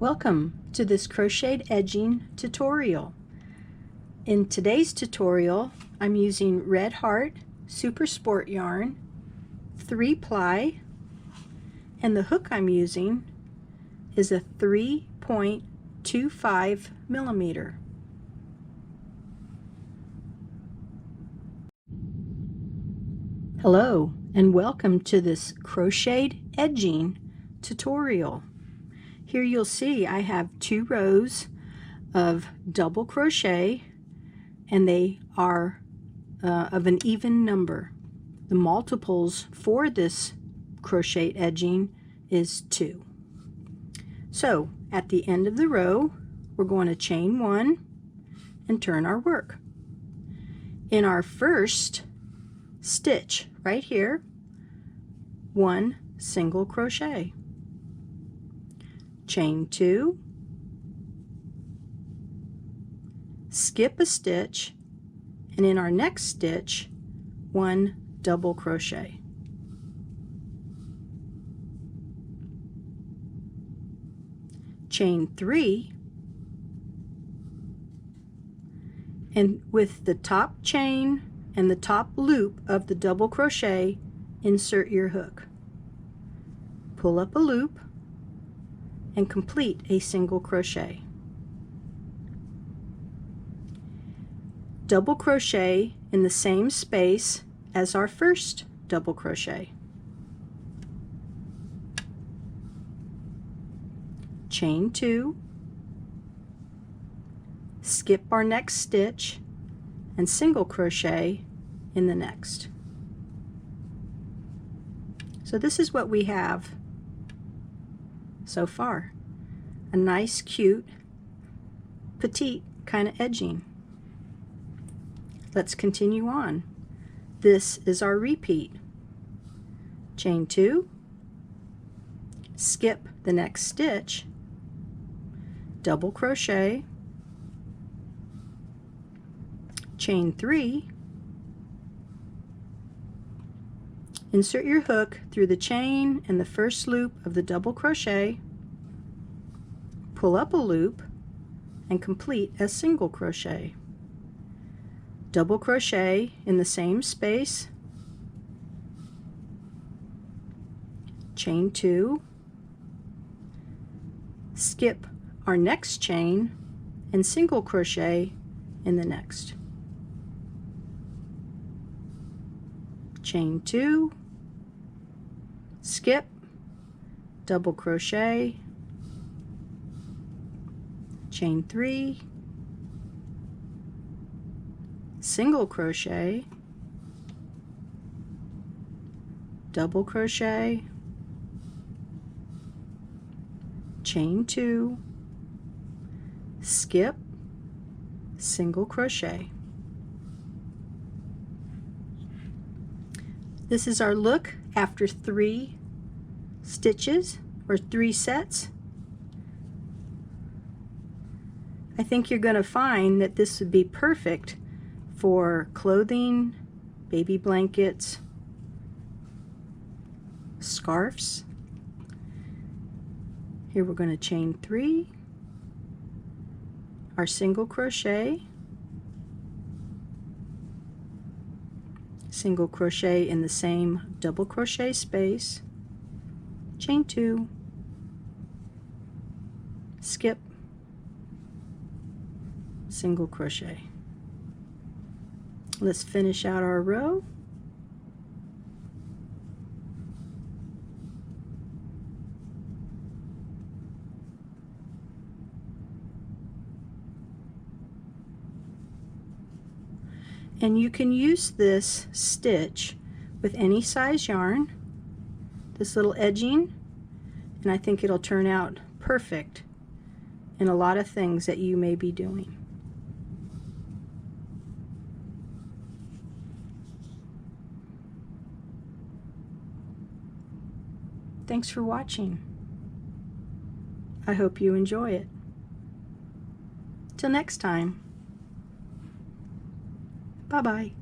Welcome to this crocheted edging tutorial. In today's tutorial, I'm using Red Heart Super Sport yarn, 3-ply, and the hook I'm using is a 3.25 millimeter. Hello and welcome to this crocheted edging tutorial. Here you'll see I have 2 rows of double crochet, and they are of an even number. The multiples for this crochet edging is 2. So at the end of the row, we're going to chain 1 and turn our work. In our first stitch right here, 1 single crochet, chain 2, skip a stitch, and in our next stitch 1 double crochet. Chain 3, and with the top chain and the top loop of the double crochet, insert your hook. Pull up a loop and complete a single crochet. Double crochet in the same space as our first double crochet. Chain 2, skip our next stitch, and single crochet in the next. So this is what we have so far. A nice, cute, petite kind of edging. Let's continue on. This is our repeat. Chain 2, skip the next stitch, double crochet, chain 3, insert your hook through the chain and the first loop of the double crochet, pull up a loop, and complete a single crochet. Double crochet in the same space, chain 2, skip our next chain, and single crochet in the next. Chain 2, skip, double crochet, chain 3, single crochet, double crochet, chain 2, skip, single crochet. This is our look after 3 stitches or 3 sets. I think you're going to find that this would be perfect for clothing, baby blankets, scarves. Here we're going to chain 3, our single crochet, single crochet in the same double crochet space, chain 2, skip, single crochet. Let's finish out our row. And you can use this stitch with any size yarn, this little edging, and I think it'll turn out perfect in a lot of things that you may be doing. Thanks for watching. I hope you enjoy it. Till next time. Bye-bye.